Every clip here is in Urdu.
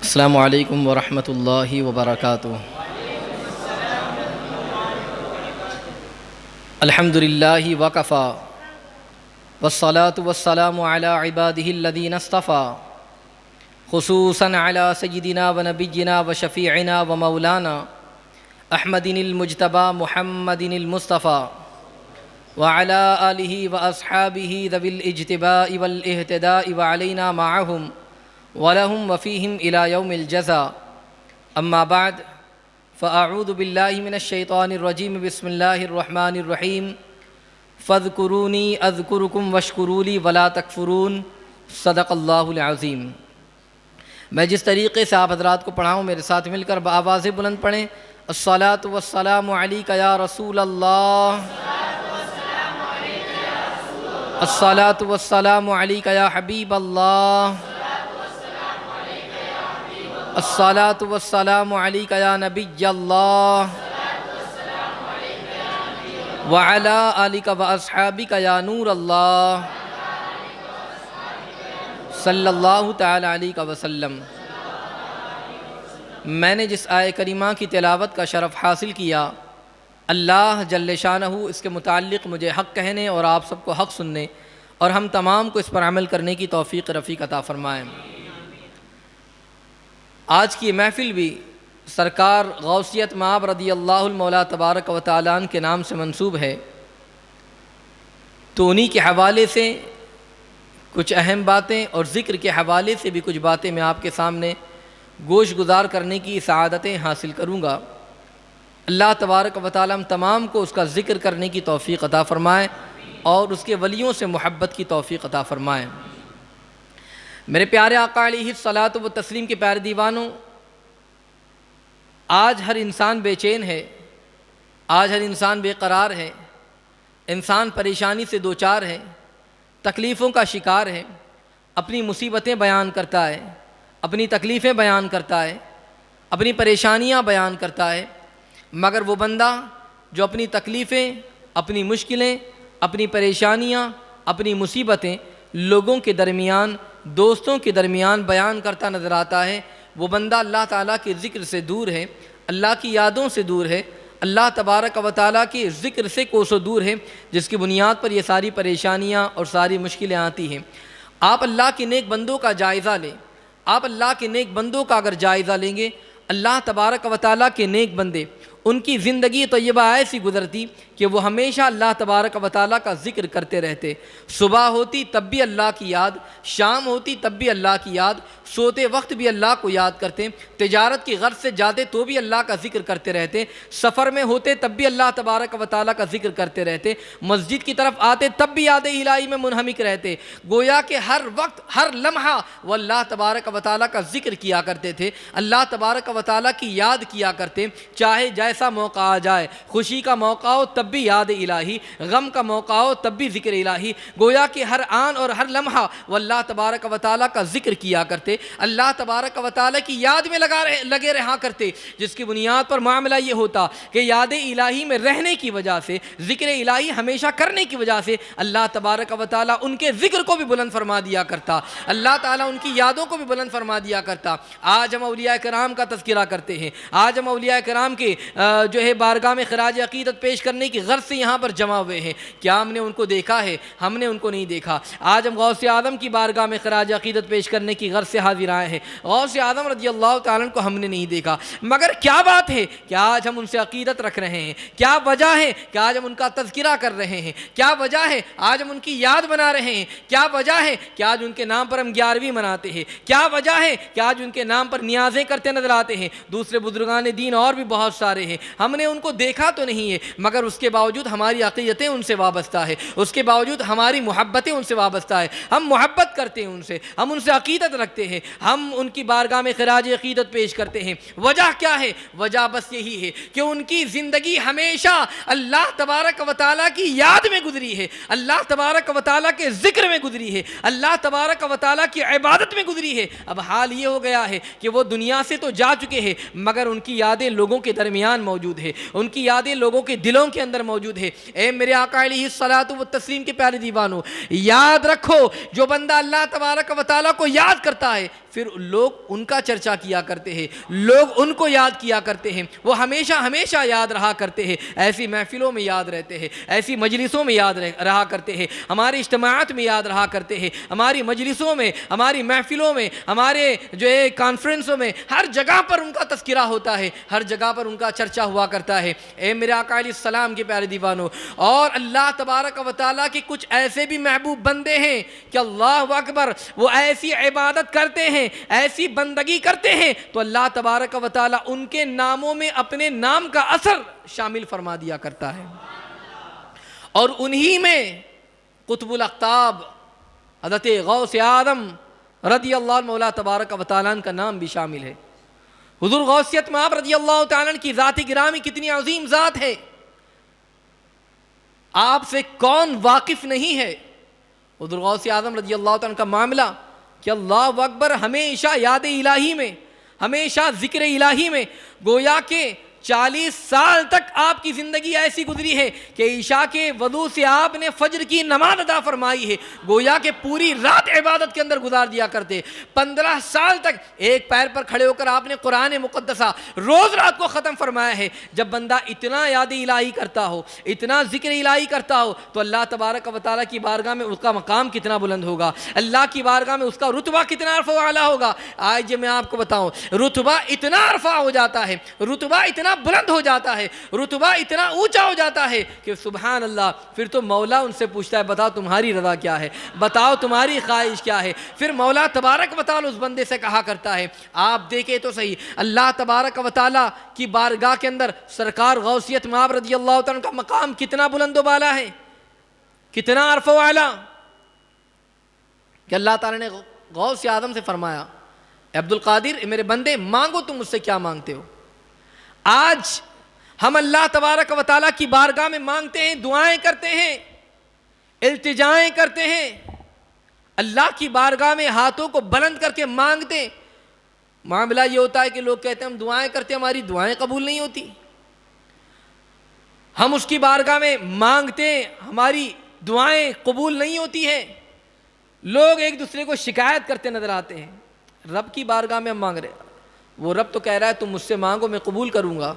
السلام علیکم ورحمۃ اللہ وبرکاتہ۔ الحمد للہ وکفیٰ والصلاة والسلام علی عبادہ الذین اصطفیٰ، خصوصاً علی سیدنا و نبینا و شفیعنا و مولانا احمد المجتبی محمد المصطفیٰ وعلی آلہ و اصحابہ ذوی الاجتباء والاہتداء وعلینا معہم وَلَهُمْ وَفِيهِمْ إِلَى يَوْمِ الْجَزَاءِ أَمَّا بَعْدُ فَأَعُوذُ بِاللَّهِ مِنَ الشَّيْطَانِ الرَّجِيمِ بِسْمِ اللَّهِ الرَّحْمَنِ الرَّحِيمِ فَاذْكُرُونِي أَذْكُرُكُمْ وَاشْكُرُوا لِي وَلَا تَكْفُرُونَ صدق اللہ العظیم۔ میں جس طریقے سے آپ حضرات کو پڑھاؤں میرے ساتھ مل کر بآواز بلند پڑھیں۔ الصلاۃ والسلام علیک یا رسول اللہ، الصلاۃ والسلام علیک یا حبیب اللہ، الصلاۃ والسلام علیک یا نبی اللہ، وعلی آلک و اصحابک یا نور اللہ، صلی اللہ تعالی علیہ وسلم۔ میں نے جس آیہ کریمہ کی تلاوت کا شرف حاصل کیا، اللہ جل شانہ اس کے متعلق مجھے حق کہنے اور آپ سب کو حق سننے اور ہم تمام کو اس پر عمل کرنے کی توفیق رفیق عطا فرمائیں۔ آج کی محفل بھی سرکار غوثیت مآب رضی اللہ المولا تبارک و تعالیٰ عنہ کے نام سے منسوب ہے، تو انہی کے حوالے سے کچھ اہم باتیں اور ذکر کے حوالے سے بھی کچھ باتیں میں آپ کے سامنے گوش گزار کرنے کی سعادتیں حاصل کروں گا۔ اللہ تبارک و تعالیٰ ہم تمام کو اس کا ذکر کرنے کی توفیق عطا فرمائے اور اس کے ولیوں سے محبت کی توفیق عطا فرمائے۔ میرے پیارے آقا علیہ الصلاۃ والتسلیم کے پیارے دیوانوں، آج ہر انسان بے چین ہے، آج ہر انسان بے قرار ہے، انسان پریشانی سے دوچار ہے، تکلیفوں کا شکار ہے، اپنی مصیبتیں بیان کرتا ہے، اپنی تکلیفیں بیان کرتا ہے، اپنی پریشانیاں بیان کرتا ہے، مگر وہ بندہ جو اپنی تکلیفیں، اپنی مشکلیں، اپنی پریشانیاں، اپنی مصیبتیں لوگوں کے درمیان، دوستوں کے درمیان بیان کرتا نظر آتا ہے، وہ بندہ اللہ تعالیٰ کے ذکر سے دور ہے، اللہ کی یادوں سے دور ہے، اللہ تبارک و تعالیٰ کے ذکر سے کوسوں دور ہے، جس کی بنیاد پر یہ ساری پریشانیاں اور ساری مشکلیں آتی ہیں۔ آپ اللہ کے نیک بندوں کا جائزہ لیں، آپ اللہ کے نیک بندوں کا اگر جائزہ لیں گے، اللہ تبارک و تعالیٰ کے نیک بندے، ان کی زندگی طیبہ ایسی گزرتی کہ وہ ہمیشہ اللہ تبارک و تعالیٰ کا ذکر کرتے رہتے۔ صبح ہوتی تب بھی اللہ کی یاد، شام ہوتی تب بھی اللہ کی یاد، سوتے وقت بھی اللہ کو یاد کرتے، تجارت کی غرض سے جاتے تو بھی اللہ کا ذکر کرتے رہتے، سفر میں ہوتے تب بھی اللہ تبارک و تعالیٰ کا ذکر کرتے رہتے، مسجد کی طرف آتے تب بھی یاد الہی میں منہمک رہتے، گویا کہ ہر وقت ہر لمحہ وہ اللہ تبارک و تعالیٰ کا ذکر کیا کرتے تھے، اللہ تبارک و تعالیٰ کی یاد کیا کرتے، چاہے جیسا موقع آ جائے، خوشی کا موقع ہو تب بھی یاد الہی، غم کا موقع ہو تب بھی ذکر الہی، گویا کہ ہر آن اور ہر لمحہ وہ اللہ تبارک و تعالیٰ کا ذکر کیا کرتے، اللہ تبارک و تعالیٰ کی یاد میں لگے رہا کرتے، جس کی بنیاد پر معاملہ یہ ہوتا کہ یاد الہی میں رہنے کی وجہ سے، ذکر الہی ہمیشہ کرنے کی وجہ سے اللہ تبارک و تعالیٰ ان کے ذکر کو بھی بلند فرما دیا کرتا، اللہ تعالیٰ ان کی یادوں کو بھی بلند فرما دیا کرتا۔ آج ہم اولیاء کرام کا تذکرہ کرتے ہیں، آج ہم اولیاء کرام کے جو ہے بارگاہ میں خراج عقیدت پیش کرنے کی غرض سے یہاں پر جمع ہوئے ہیں۔ کیا ہم نے ان کو دیکھا ہے؟ ہم نے ان کو نہیں دیکھا۔ آج ہم غوث اعظم کی بارگاہ میں خراج عقیدت پیش کرنے کی غرض سے حاضر آئے ہیں، غوث اعظم رضی اللہ تعالیٰ عنہ کو ہم نے نہیں دیکھا، مگر کیا بات ہے کہ آج ہم ان سے عقیدت رکھ رہے ہیں؟ کیا وجہ ہے کہ آج ہم ان کا تذکرہ کر رہے ہیں؟ کیا وجہ ہے آج ہم ان کی یاد بنا رہے ہیں؟ کیا وجہ ہے کہ آج ان کے نام پر ہم 11ویں مناتے ہیں؟ کیا وجہ ہے کہ آج ان کے نام پر نیازیں کرتے نظر آتے ہیں؟ دوسرے بزرگان دین اور بھی بہت سارے ہیں، ہم نے ان کو دیکھا تو نہیں ہے، مگر اس کے باوجود ہماری عقیدتیں ان سے وابستہ ہے، اس کے باوجود ہماری محبتیں ان سے وابستہ ہے، ہم محبت کرتے ہیں ان سے، ہم ان سے عقیدت رکھتے ہیں، ہم ان کی بارگاہ میں خراج عقیدت پیش کرتے ہیں۔ وجہ کیا ہے؟ وجہ بس یہی ہے کہ ان کی زندگی ہمیشہ اللہ تبارک و تعالیٰ کی یاد میں گزری ہے، اللہ تبارک و تعالیٰ کے ذکر میں گزری ہے، اللہ تبارک و تعالیٰ کی عبادت میں گزری ہے۔ اب حال یہ ہو گیا ہے کہ وہ دنیا سے تو جا چکے ہیں، مگر ان کی یادیں لوگوں کے درمیان موجود ہے، ان کی یادیں لوگوں کے دلوں کے اندر موجود ہے۔ اے میرے آقا علیہ الصلاۃ والتسلیم کے پیارے دیوانوں، یاد رکھو جو بندہ اللہ تبارک و تعالیٰ کو یاد کرتا ہے پھر لوگ ان کا چرچا کیا کرتے ہیں، لوگ ان کو یاد کیا کرتے ہیں، وہ ہمیشہ ہمیشہ یاد رہا کرتے ہیں، ایسی محفلوں میں یاد رہتے ہیں، ایسی مجلسوں میں یاد رہا کرتے ہیں، ہمارے اجتماعات میں یاد رہا کرتے ہیں، ہماری مجلسوں میں، ہماری محفلوں میں، ہمارے جو ہے کانفرنسوں میں، ہر جگہ پر ان کا تذکرہ ہوتا ہے، ہر جگہ پر ان کا چرچا ہوا کرتا ہے۔ اے میرے آقا علیہ السلام کے پیارے دیوانوں، اور اللہ تبارک و تعالیٰ کے کچھ ایسے بھی محبوب بندے ہیں کہ اللہ اکبر، وہ ایسی عبادت کرتے ہیں، ایسی بندگی کرتے ہیں تو اللہ تبارک و تعالیٰ ان کے ناموں میں اپنے نام کا اثر شامل فرما دیا کرتا ہے، اور انہی میں قطب الاقطاب حضرت غوث اعظم رضی اللہ عنہ مولا تبارک و تعالیٰ کا نام بھی شامل ہے۔ حضور غوثیت مآب رضی اللہ تعالیٰ کی ذات گرامی کتنی عظیم ذات ہے، آپ سے کون واقف نہیں ہے۔ حضور غوث اعظم رضی اللہ تعالیٰ کا معاملہ کہ اللہ اکبر، ہمیشہ یاد الہی میں، ہمیشہ ذکر الہی میں، گویا کہ 40 سال تک آپ کی زندگی ایسی گزری ہے کہ عشاء کے وضو سے آپ نے فجر کی نماز ادا فرمائی ہے، گویا کہ پوری رات عبادت کے اندر گزار دیا کرتے۔ 15 سال تک ایک پیر پر کھڑے ہو کر آپ نے قرآن مقدسہ روز رات کو ختم فرمایا ہے۔ جب بندہ اتنا یاد الہی کرتا ہو، اتنا ذکر الہی کرتا ہو تو اللہ تبارک و تعالیٰ کی بارگاہ میں اس کا مقام کتنا بلند ہوگا، اللہ کی بارگاہ میں اس کا رتبہ کتنا رفع و اعلیٰ ہوگا۔ آج میں آپ کو بتاؤں، رتبہ اتنا رفع ہو جاتا ہے، رتبہ اتنا بلند ہو جاتا ہے، رتبہ اتنا اونچا ہو جاتا ہے کہ سبحان اللہ، پھر تو مولا ان سے پوچھتا ہے بتاؤ تمہاری رضا کیا ہے، بتاؤ تمہاری خواہش کیا ہے۔ پھر مولا تبارک و تعالیٰ اس بندے سے کہا کرتا ہے، آپ دیکھیں تو صحیح، اللہ تبارک و تعالیٰ کی بارگاہ کے اندر سرکار غوثیت مآب رضی اللہ تعالیٰ کا مقام کتنا بلند و بالا ہے، کتنا عرف و اعلیٰ، کہ اللہ تعالیٰ نے غوث اعظم سے فرمایا، اے عبد القادر میرے بندے، مانگو تم مجھ سے کیا مانگتے ہو۔ آج ہم اللہ تبارک و تعالیٰ کی بارگاہ میں مانگتے ہیں، دعائیں کرتے ہیں، التجائیں کرتے ہیں، اللہ کی بارگاہ میں ہاتھوں کو بلند کر کے مانگتے ہیں۔ معاملہ یہ ہوتا ہے کہ لوگ کہتے ہیں ہم دعائیں کرتے ہیں، ہماری دعائیں قبول نہیں ہوتی۔ ہم اس کی بارگاہ میں مانگتے ہیں، ہماری دعائیں قبول نہیں ہوتی ہیں۔ لوگ ایک دوسرے کو شکایت کرتے نظر آتے ہیں۔ رب کی بارگاہ میں ہم مانگ رہے ہیں، وہ رب تو کہہ رہا ہے تم مجھ سے مانگو میں قبول کروں گا،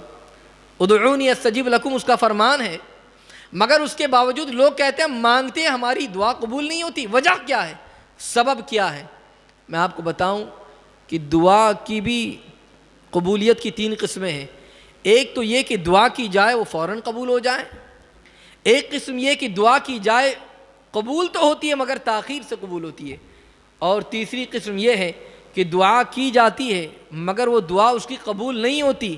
ادعونی استجب لکم اس کا فرمان ہے، مگر اس کے باوجود لوگ کہتے ہیں مانگتے ہیں ہماری دعا قبول نہیں ہوتی۔ وجہ کیا ہے، سبب کیا ہے؟ میں آپ کو بتاؤں کہ دعا کی بھی قبولیت کی 3 قسمیں ہیں۔ ایک تو یہ کہ دعا کی جائے وہ فوراً قبول ہو جائے، ایک قسم یہ کہ دعا کی جائے قبول تو ہوتی ہے مگر تاخیر سے قبول ہوتی ہے، اور تیسری قسم یہ ہے کہ دعا کی جاتی ہے مگر وہ دعا اس کی قبول نہیں ہوتی،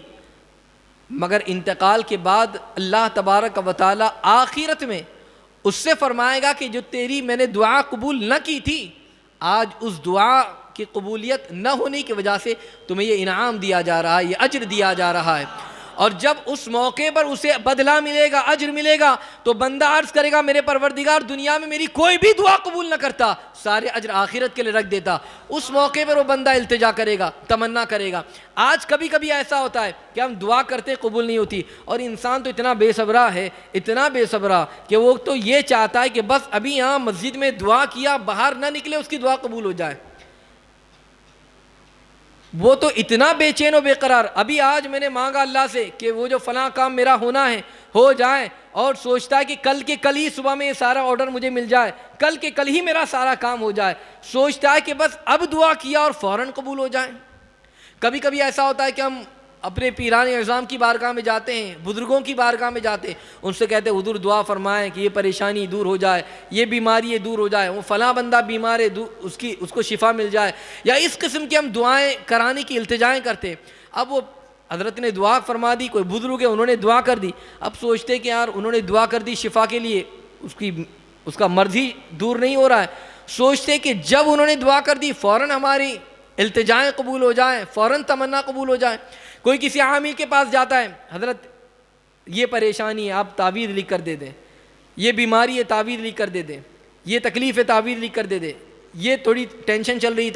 مگر انتقال کے بعد اللہ تبارک و تعالیٰ آخرت میں اس سے فرمائے گا کہ جو تیری میں نے دعا قبول نہ کی تھی، آج اس دعا کی قبولیت نہ ہونے کی وجہ سے تمہیں یہ انعام دیا جا رہا ہے، یہ اجر دیا جا رہا ہے۔ اور جب اس موقع پر اسے بدلہ ملے گا، اجر ملے گا، تو بندہ عرض کرے گا میرے پروردگار دنیا میں میری کوئی بھی دعا قبول نہ کرتا، سارے اجر آخرت کے لیے رکھ دیتا۔ اس موقع پر وہ بندہ التجا کرے گا، تمنا کرے گا۔ آج کبھی کبھی ایسا ہوتا ہے کہ ہم دعا کرتے قبول نہیں ہوتی، اور انسان تو اتنا بے صبرا ہے، اتنا بے صبرا کہ وہ تو یہ چاہتا ہے کہ بس ابھی یہاں مسجد میں دعا کیا، باہر نہ نکلے اس کی دعا قبول ہو جائے۔ وہ تو اتنا بے چین و بے قرار، ابھی آج میں نے مانگا اللہ سے کہ وہ جو فلاں کام میرا ہونا ہے ہو جائے، اور سوچتا ہے کہ کل کے کل ہی صبح میں یہ سارا آرڈر مجھے مل جائے، کل کے کل ہی میرا سارا کام ہو جائے، سوچتا ہے کہ بس اب دعا کیا اور فوراً قبول ہو جائے۔ کبھی کبھی ایسا ہوتا ہے کہ ہم اپنے پیران اعظام کی بارگاہ میں جاتے ہیں، بزرگوں کی بارگاہ میں جاتے ہیں، ان سے کہتے ہیں حضور دعا فرمائیں کہ یہ پریشانی دور ہو جائے، یہ بیماری دور ہو جائے، وہ فلاں بندہ بیمار ہے اس کو شفا مل جائے، یا اس قسم کی ہم دعائیں کرانے کی التجائیں کرتے ہیں۔ اب وہ حضرت نے دعا فرما دی، کوئی بزرگ ہے انہوں نے دعا کر دی، اب سوچتے کہ یار انہوں نے دعا کر دی شفا کے لیے، اس کا مرض ہی دور نہیں ہو رہا ہے، سوچتے کہ جب انہوں نے دعا کر دی فوراً ہماری التجائیں قبول ہو جائیں، فوراً تمنا قبول ہو جائیں۔ کوئی کسی عامل کے پاس جاتا ہے، حضرت یہ پریشانی ہے آپ تعویذ لکھ کر دے دیں، یہ بیماری ہے تعویذ لکھ کر دے دیں، یہ تکلیف ہے تعویذ لکھ کر دے دیں، یہ تھوڑی ٹینشن چل رہی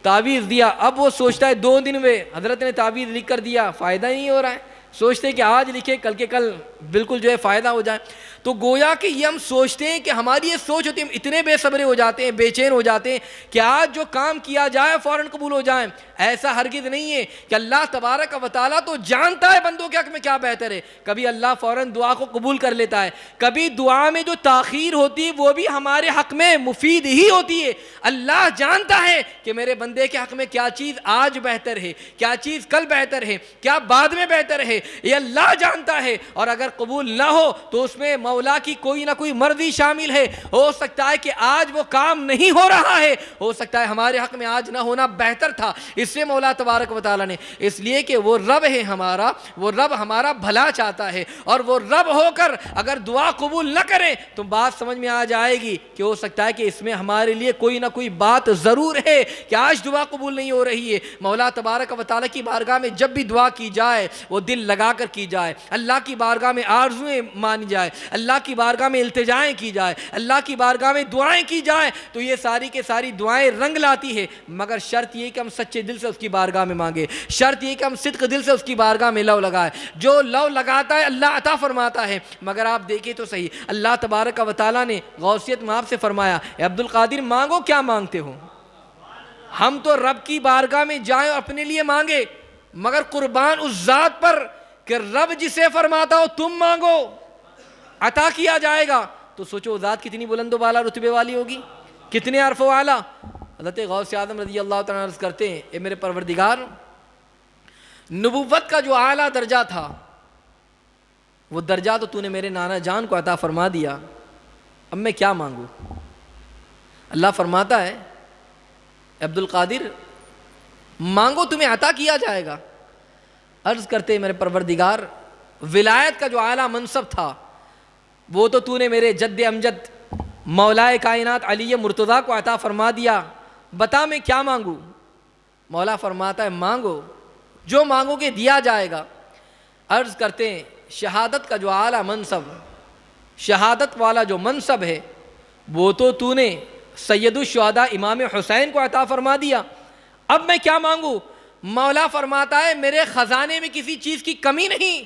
تعویذ دیا۔ اب وہ سوچتا ہے 2 دن میں حضرت نے تعویذ لکھ کر دیا، فائدہ نہیں ہو رہا ہے، سوچتے کہ آج لکھے کل کے کل بالکل جو ہے فائدہ ہو جائے۔ تو گویا کہ یہ ہم سوچتے ہیں کہ ہماری یہ سوچ ہوتی ہے، ہم اتنے بے صبرے ہو جاتے ہیں، بے چین ہو جاتے ہیں کہ آج جو کام کیا جائے فوراً قبول ہو جائیں. ایسا ہرگز نہیں ہے کہ اللہ تبارک و تعالیٰ تو جانتا ہے بندوں کے حق میں کیا بہتر ہے. کبھی اللہ فوراً دعا کو قبول کر لیتا ہے، کبھی دعا میں جو تاخیر ہوتی ہے وہ بھی ہمارے حق میں مفید ہی ہوتی ہے. اللہ جانتا ہے کہ میرے بندے کے حق میں کیا چیز آج بہتر ہے، کیا چیز کل بہتر ہے، کیا بعد میں بہتر ہے، یہ اللہ جانتا ہے. اور اگر قبول نہ ہو تو اس میں مولا کی کوئی نہ کوئی مرضی شامل ہے. ہو سکتا ہے کہ آج وہ کام نہیں ہو رہا ہے، ہو سکتا ہے ہمارے حق میں آج نہ ہونا بہتر تھا. اس سے مولا تبارک و تعالیٰ نے، اس لیے کہ وہ رب ہے ہمارا، وہ رب ہمارا بھلا چاہتا ہے. اور وہ رب ہو کر اگر دعا قبول نہ کرے تو بات سمجھ میں آ جائے گی کہ ہو سکتا ہے کہ اس میں ہمارے لیے کوئی نہ کوئی بات ضرور ہے کہ آج دعا قبول نہیں ہو رہی ہے. مولا تبارک و تعالیٰ کی بارگاہ میں جب بھی دعا کی جائے وہ دل لگا کر کی جائے، اللہ کی بارگاہ میں آرزویں مانی جائے، اللہ کی بارگاہ میں التجائیں کی جائے، اللہ کی بارگاہ میں دعائیں کی جائیں، تو یہ ساری کے ساری دعائیں رنگ لاتی ہے. مگر شرط یہ کہ ہم سچے دل سے اس کی بارگاہ میں مانگے، شرط یہ کہ ہم صدق دل سے اس کی بارگاہ میں لو لگائے. جو لو لگاتا ہے اللہ عطا فرماتا ہے. مگر آپ دیکھیں تو صحیح، اللہ تبارک و تعالیٰ نے غوثیت میں آپ سے فرمایا، اے عبد القادر مانگو کیا مانگتے ہو. ہم تو رب کی بارگاہ میں جائیں اور اپنے لیے مانگے، مگر قربان اس ذات پر کہ رب جسے فرماتا ہو تم مانگو عطا کیا جائے گا. تو سوچو ذات کتنی بلند و بالا رتبے والی ہوگی، کتنے عرف و اعلیٰ. حضرت غوث اعظم رضی اللہ تعالیٰ عرض کرتے ہیں، اے میرے پروردگار، نبوت کا جو اعلیٰ درجہ تھا وہ درجہ تو نے میرے نانا جان کو عطا فرما دیا، اب میں کیا مانگوں. اللہ فرماتا ہے، عبد القادر مانگو تمہیں عطا کیا جائے گا. عرض کرتے میرے پروردگار، ولایت کا جو اعلیٰ منصب تھا وہ تو نے میرے جد امجد مولا کائنات علی مرتضیٰ کو عطا فرما دیا، بتا میں کیا مانگوں. مولا فرماتا ہے مانگو، جو مانگو گے دیا جائے گا. عرض کرتے ہیں شہادت کا جو اعلیٰ منصب، شہادت والا جو منصب ہے وہ تو نے سید الشہداء امام حسین کو عطا فرما دیا، اب میں کیا مانگوں. مولا فرماتا ہے میرے خزانے میں کسی چیز کی کمی نہیں،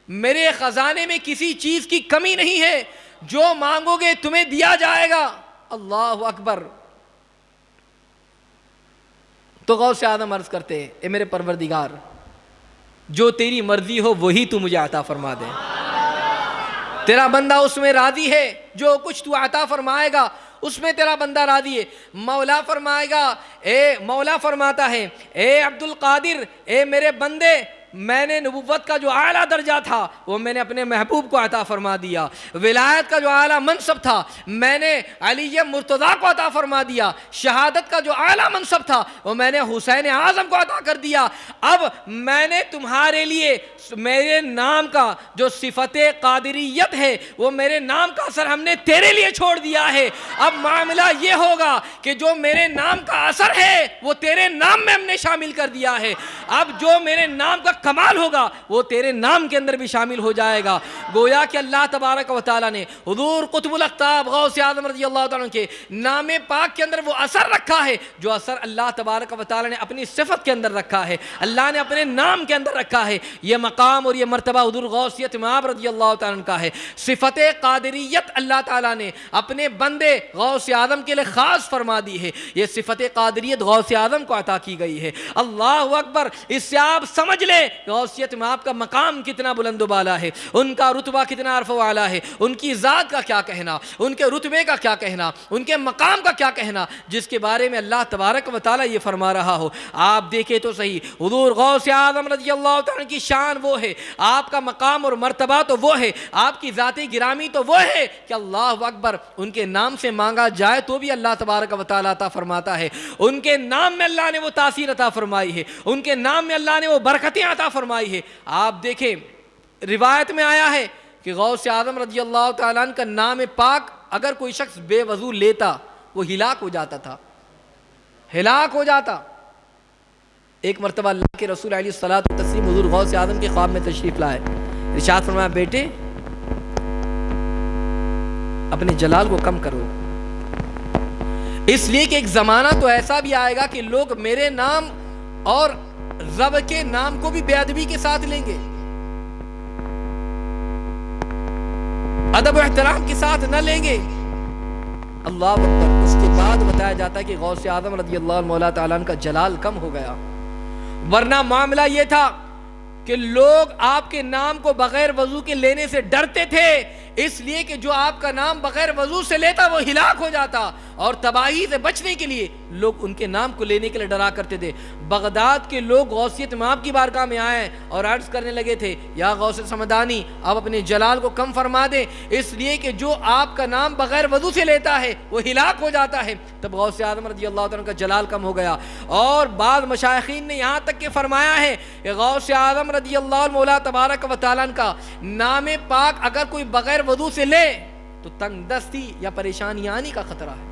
میرے خزانے میں کسی چیز کی کمی نہیں ہے، جو مانگو گے تمہیں دیا جائے گا. اللہ اکبر. تو غوث اعظم عرض کرتے ہیں، اے میرے پروردگار، جو تیری مرضی ہو وہی تو مجھے عطا فرما دے. تیرا بندہ اس میں راضی ہے، جو کچھ تو عطا فرمائے گا اس میں تیرا بندہ راضی ہے. مولا فرمائے گا، مولا فرماتا ہے، اے عبد القادر، اے میرے بندے، میں نے نبوت کا جو اعلیٰ درجہ تھا وہ میں نے اپنے محبوب کو عطا فرما دیا. ولایت کا جو اعلیٰ منصب تھا میں نے علی مرتضیٰ کو عطا فرما دیا. شہادت کا جو اعلیٰ منصب تھا وہ میں نے حسین اعظم کو عطا کر دیا. اب میں نے تمہارے لیے میرے نام کا جو صفت قادریت ہے وہ میرے نام کا اثر ہم نے تیرے لیے چھوڑ دیا ہے. اب معاملہ یہ ہوگا کہ جو میرے نام کا اثر ہے وہ تیرے نام میں ہم نے شامل کر دیا ہے. اب جو میرے نام کا کمال ہوگا وہ تیرے نام کے اندر بھی شامل ہو جائے گا. گویا کہ اللہ تبارک و تعالیٰ نے حضور قطب الاقطاب غوث اعظم رضی اللہ تعالیٰ کے نام پاک کے اندر وہ اثر رکھا ہے جو اثر اللہ تبارک و تعالیٰ نے اپنی صفت کے اندر رکھا ہے، اللہ نے اپنے نام کے اندر رکھا ہے. یہ مقام اور یہ مرتبہ حضور غوثیت مآب رضی اللہ تعالیٰ کا ہے. صفت قادریت اللہ تعالیٰ نے اپنے بندے غوث اعظم کے لیے خاص فرما دی ہے. یہ صفت قادریت غوث اعظم کو عطا کی گئی ہے. اللہ اکبر. اس سے آپ سمجھ لیں غوثیت میں آپ کا مقام کتنا بلند و بالا ہے، ان کا رتبہ کتنا عرف و اعلیٰ ہے. ان کی ذات کا کیا کہنا، ان کے رتبے کا کیا کہنا، ان کے مقام کا کیا کہنا، جس کے بارے میں اللہ تبارک و تعالیٰ یہ فرما رہا ہو. آپ دیکھیں تو صحیح، حضور غوث اعظم رضی اللہ تعالیٰ کی شان وہ ہے، آپ کا مقام اور مرتبہ تو وہ ہے، آپ کی ذات گرامی تو وہ ہے کہ اللہ اکبر ان کے نام سے مانگا جائے تو بھی اللہ تبارک و تعالیٰ عطا فرماتا ہے. ان کے نام میں اللہ نے وہ تاثیر عطا فرمائی ہے، ان کے نام میں اللہ نے وہ برکتیں عطا فرمائی ہے. آپ دیکھیں روایت میں آیا ہے کہ غوث اعظم رضی اللہ تعالیٰ عنہ کا نام پاک اگر کوئی شخص بے وضو لیتا وہ ہلاک ہو جاتا تھا، ہلاک ہو جاتا. ایک مرتبہ اللہ کے رسول علیہ الصلوۃ والتسلیم حضور غوث اعظم کے خواب میں تشریف لائے. ارشاد فرمایا، بیٹے اپنے جلال کو کم کرو، اس لیے کہ ایک زمانہ تو ایسا بھی آئے گا کہ لوگ میرے نام اور رب کے نام کو بھی بے ادبی کے ساتھ لیں گے. ادب و احترام کے ساتھ نہ لیں گے، اللہ اکبر، اس کے بعد بتایا جاتا ہے کہ غوث اعظم رضی اللہ عنہ مولا تعالیٰ عنہ کا جلال کم ہو گیا، ورنہ معاملہ یہ تھا کہ لوگ آپ کے نام کو بغیر وضو کے لینے سے ڈرتے تھے، اس لیے کہ جو آپ کا نام بغیر وضو سے لیتا وہ ہلاک ہو جاتا، اور تباہی سے بچنے کے لیے لوگ ان کے نام کو لینے کے لیے ڈرا کرتے تھے۔ بغداد کے لوگ غوثیت مآب کی بارگاہ میں آئے اور عرض کرنے لگے تھے، یا غوث سمدانی آپ اپنے جلال کو کم فرما دیں، اس لیے کہ جو آپ کا نام بغیر وضو سے لیتا ہے وہ ہلاک ہو جاتا ہے۔ تب غوث اعظم رضی اللہ عنہ کا جلال کم ہو گیا، اور بعض مشائخین نے یہاں تک کہ فرمایا ہے کہ غوث اعظم رضی اللہ عنہ مولا تبارک و تعالیٰ کا نام پاک اگر کوئی بغیر وضو سے لے تو تنگ دستی یا پریشانی آنے کا خطرہ ہے،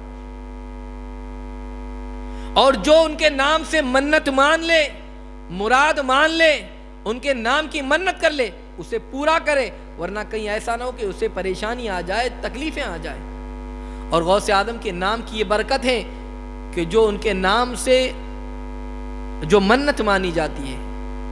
اور جو ان کے نام سے منت مان لے، مراد مان لے، ان کے نام کی منت کر لے، اسے پورا کرے، ورنہ کہیں ایسا نہ ہو کہ اسے پریشانی آ جائے، تکلیفیں آ جائیں۔ اور غوث اعظم کے نام کی یہ برکت ہے کہ جو ان کے نام سے جو منت مانی جاتی ہے،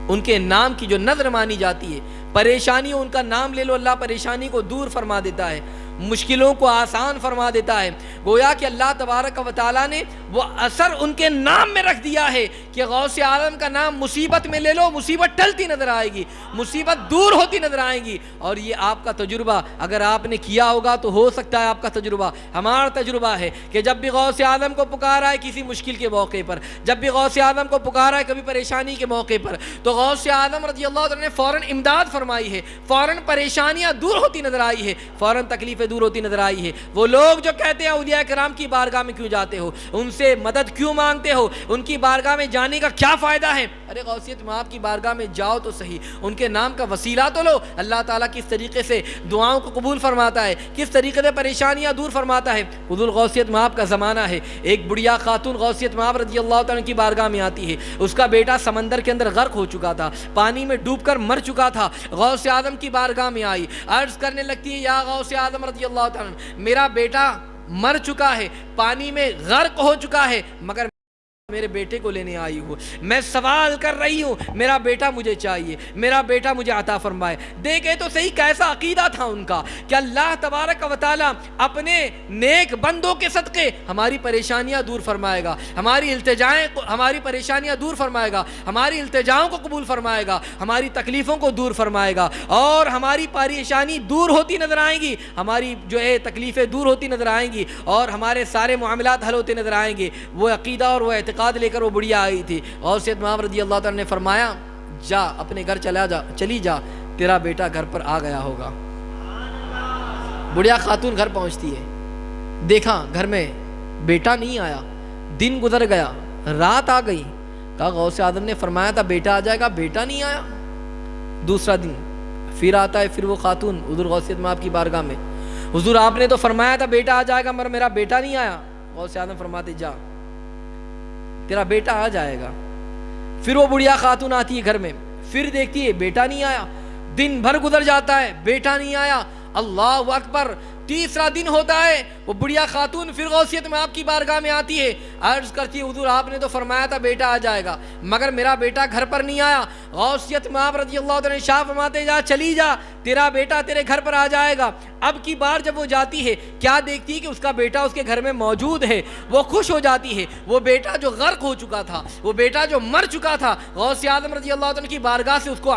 ان کے نام کی جو نظر مانی جاتی ہے، پریشانی ان کا نام لے لو، اللہ پریشانی کو دور فرما دیتا ہے، مشکلوں کو آسان فرما دیتا ہے۔ گویا کہ اللہ تبارک و تعالیٰ نے وہ اثر ان کے نام میں رکھ دیا ہے کہ غوث اعظم کا نام مصیبت میں لے لو، مصیبت ٹلتی نظر آئے گی، مصیبت دور ہوتی نظر آئے گی۔ اور یہ آپ کا تجربہ اگر آپ نے کیا ہوگا تو ہو سکتا ہے آپ کا تجربہ، ہمارا تجربہ ہے کہ جب بھی غوث اعظم کو پکارا ہے کسی مشکل کے موقع پر، جب بھی غوث اعظم کو پکارا ہے کبھی پریشانی کے موقع پر، تو غوث اعظم رضی اللہ عنہ نے فوراً امداد فرمائی ہے، فوراً پریشانیاں دور ہوتی نظر آئی ہے، فوراً تکلیفیں دور ہوتی نظر آئی ہے۔ وہ لوگ جو کہتے ہیں اولیاء کرام کی بارگاہ میں کیوں جاتے ہو، ان سے مدد کیوں مانگتے ہو، ان کی بارگاہ میں جانے کا کیا فائدہ ہے؟ ارے غوثیت مآب کی بارگاہ میں جاؤ تو صحیح، ان کے نام کا وسیلہ تو لو۔ اللہ تعالیٰ کس طریقے سے دعاؤں کو قبول فرماتا ہے، کس طریقے سے پریشانیاں دور فرماتا ہے۔ حضور غوثیت مآب کا زمانہ ہے، ایک بڑھیا خاتون غوثیت مآب رضی اللہ تعالیٰ کی بارگاہ میں آتی ہے، اس کا بیٹا سمندر کے اندر غرق ہو چکا تھا، پانی میں ڈوب کر مر چکا تھا، غوث اعظم کی بارگاہ میں آئی، عرض کرنے لگتی ہے، یا غوث اعظم رضی اللہ تعالیٰ میرا بیٹا مر چکا ہے، پانی میں غرق ہو چکا ہے، مگر میرے بیٹے کو لینے آئی ہوں، میں سوال کر رہی ہوں، میرا بیٹا مجھے چاہیے، میرا بیٹا مجھے عطا فرمائے۔ دیکھے تو صحیح کیسا عقیدہ تھا ان کا کہ اللہ تبارک و تعالیٰ اپنے نیک بندوں کے صدقے ہماری پریشانیاں دور فرمائے گا، ہماری التجائیں، ہماری پریشانیاں دور فرمائے گا، ہماری التجاؤں کو قبول فرمائے گا، ہماری تکلیفوں کو دور فرمائے گا، اور ہماری پریشانی دور ہوتی نظر آئیں گی، ہماری جو ہے تکلیفیں دور ہوتی نظر آئیں گی، اور ہمارے سارے معاملات حل ہوتے نظر آئیں گے۔ وہ عقیدہ اور وہ اعتقاد لے کر وہ بڑھیا آئی تھی۔ غوثیت مآب رضی اللہ تعالیٰ نے فرمایا، جا اپنے گھر چلی جا، تیرا بیٹا گھر پر آ گیا ہوگا۔ بڑھیا خاتون گھر پہنچتی ہے، دیکھا گھر میں بیٹا نہیں آیا، دن گزر گیا، رات آ گئی، کہا غوث اعظم نے فرمایا تھا بیٹا آ جائے گا، بیٹا نہیں آیا۔ دوسرا دن پھر آتا ہے، پھر وہ خاتون حضور غوثیت مآب کی بارگاہ میں، حضور آپ نے تو فرمایا تھا بیٹا آ جائے گا مگر میرا بیٹا نہیں آیا۔ غوث اعظم فرماتے جا تیرا بیٹا آ جائے گا۔ پھر وہ بڑھیا خاتون آتی ہے گھر میں، پھر دیکھتی ہے بیٹا نہیں آیا، دن بھر گزر جاتا ہے، بیٹا نہیں آیا، اللہ اکبر۔ تیسرا دن ہوتا ہے، وہ بڑھیا خاتون پھر غوثیت مآب کی بارگاہ میں آتی ہے، عرض کرتی ہے حضور آپ نے تو فرمایا تھا بیٹا آ جائے گا مگر میرا بیٹا گھر پر نہیں آیا۔ غوثیت مآب رضی اللہ عنہ شاہ فرماتے جا چلی جا، تیرا بیٹا تیرے گھر پر آ جائے گا۔ اب کی بار جب وہ جاتی ہے، کیا دیکھتی ہے کہ اس کا بیٹا اس کے گھر میں موجود ہے، وہ خوش ہو جاتی ہے۔ وہ بیٹا جو غرق ہو چکا تھا، وہ بیٹا جو مر چکا تھا، غوث اعظم رضی اللہ عنہ کی بارگاہ سے اس کو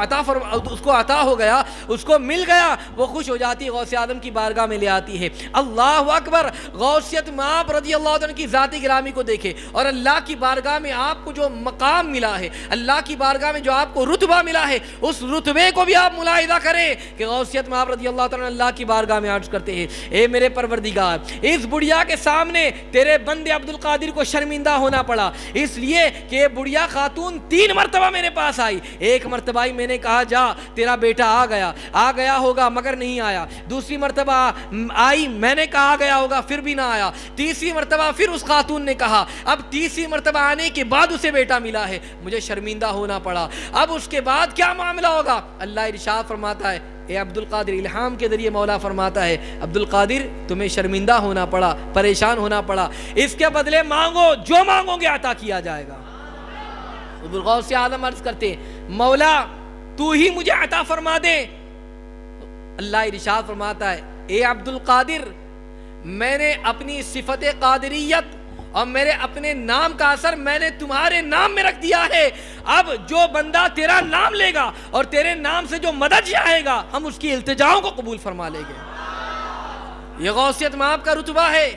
عطا ہو گیا، اس کو مل گیا، وہ خوش ہو جاتی ہے، غوث اعظم کی بارگاہ میں لے آتی ہے۔ اللہ اکبر۔ غوثیت مآب رضی اللہ عنہ کی ذات گرامی کو دیکھے، اور اللہ کی بارگاہ میں آپ کو جو مقام ملا ہے، اللہ کی بارگاہ میں جو آپ کو رتبہ ملا ہے، اس رتبے کو بھی آپ ملاحظہ کریں کہ غوثیت مآب رضی اللہ عنہ اللہ کی بارگاہ میں عرض کرتے ہیں، اے میرے پروردگار، اس بڑھیا کے سامنے تیرے بندے عبد القادر کو شرمندہ ہونا پڑا، اس لیے کہ یہ بڑھیا خاتون 3 مرتبہ میرے پاس آئی۔ ایک مرتبہ میں نے کہا جا تیرا بیٹا آ گیا ہوگا مگر نہیں آیا، دوسری مرتبہ آئی میں نے کہا آ گیا ہوگا پھر بھی نہ آیا، تیسری مرتبہ پھر اس خاتون نے کہا، اب تیسری مرتبہ آنے کے بعد اسے بیٹا ملا ہے، مجھے شرمندہ ہونا پڑا، اب اس کے بعد کیا معاملہ ہوگا؟ اللہ ارشاد فرماتا ہے، اے عبد القادر، الہام کے ذریعے مولا فرماتا ہے، عبد القادر تمہیں شرمندہ ہونا پڑا، پریشان ہونا پڑا، اس کے بدلے مانگو، جو مانگو گے عطا کیا جائے گا۔ حضور غوث اعظم عرض کرتے ہیں، مولا تو ہی مجھے عطا فرما دے۔ اللہ ارشاد فرماتا ہے، اے عبد القادر، میں نے اپنی صفت قادریت اور میرے اپنے نام کا اثر میں نے تمہارے نام میں رکھ دیا ہے، اب جو بندہ تیرا نام لے گا اور تیرے نام سے جو مدد چاہے گا ہم اس کی التجاؤں کو قبول فرما لیں گے۔ یہ غوثیت مآب کا رتبہ ہے،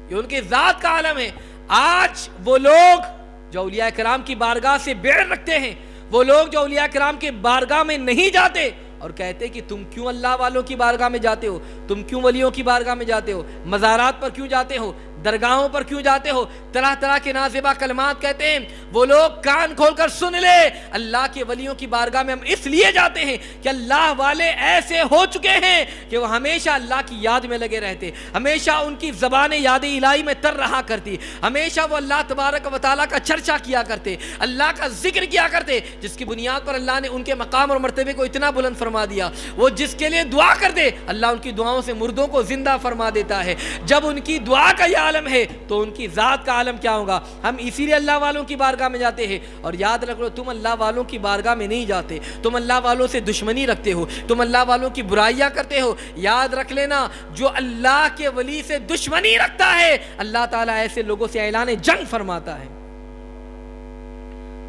یہ ان کی ذات کا عالم ہے۔ آج وہ لوگ جو اولیاء کرام کی بارگاہ سے بیعت رکھتے ہیں، وہ لوگ جو اولیاء کرام کی بارگاہ میں نہیں جاتے اور کہتے کہ تم کیوں اللہ والوں کی بارگاہ میں جاتے ہو، تم کیوں ولیوں کی بارگاہ میں جاتے ہو، مزارات پر کیوں جاتے ہو، درگاہوں پر کیوں جاتے ہو، طرح طرح کے نازیبہ کلمات کہتے ہیں، وہ لوگ کان کھول کر سن لے، اللہ کے ولیوں کی بارگاہ میں ہم اس لیے جاتے ہیں کہ اللہ والے ایسے ہو چکے ہیں کہ وہ ہمیشہ اللہ کی یاد میں لگے رہتے، ہمیشہ ان کی زبان یاد الہی میں تر رہا کرتی، ہمیشہ وہ اللہ تبارک و تعالیٰ کا چرچا کیا کرتے، اللہ کا ذکر کیا کرتے، جس کی بنیاد پر اللہ نے ان کے مقام اور مرتبے کو اتنا بلند فرما دیا۔ وہ جس کے لیے دعا کر دے اللہ ان کی دعاؤں سے مردوں کو زندہ فرما دیتا ہے۔ جب ان کی دعا کا یہ عالم ہے تو ان کی ذات کا عالم کیا ہوگا؟ ہم اسی لیے اللہ والوں کی بارگاہ میں جاتے ہیں۔ اور یاد رکھ لو، تم اللہ والوں کی بارگاہ میں نہیں جاتے، تم اللہ والوں سے دشمنی رکھتے ہو، تم اللہ والوں کی برائیاں کرتے ہو۔ یاد رکھ لینا، جو اللہ کے ولی سے دشمنی رکھتا ہے اللہ تعالیٰ ایسے لوگوں سے اعلان جنگ فرماتا ہے۔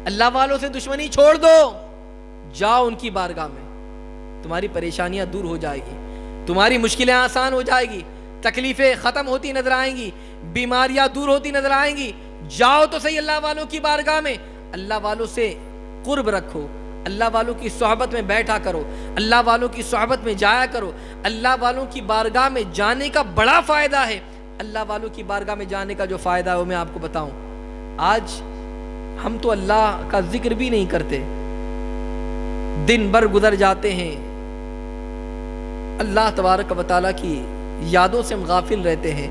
اللہ والوں سے دشمنی چھوڑ دو، جاؤ ان کی بارگاہ میں، تمہاری پریشانیاں دور ہو جائے گی، تمہاری مشکلیں آسان ہو جائے گی، تکلیفیں ختم ہوتی نظر آئیں گی، بیماریاں دور ہوتی نظر آئیں گی۔ جاؤ تو صحیح اللہ والوں کی بارگاہ میں، اللہ والوں سے قرب رکھو، اللہ والوں کی صحبت میں بیٹھا کرو، اللہ والوں کی صحبت میں جایا کرو۔ اللہ والوں کی بارگاہ میں جانے کا بڑا فائدہ ہے۔ اللہ والوں کی بارگاہ میں جانے کا جو فائدہ ہے وہ میں آپ کو بتاؤں۔ آج ہم تو اللہ کا ذکر بھی نہیں کرتے، دن بھر گزر جاتے ہیں، اللہ تبارک و تعالیٰ کی یادوں سے ہم غافل رہتے ہیں،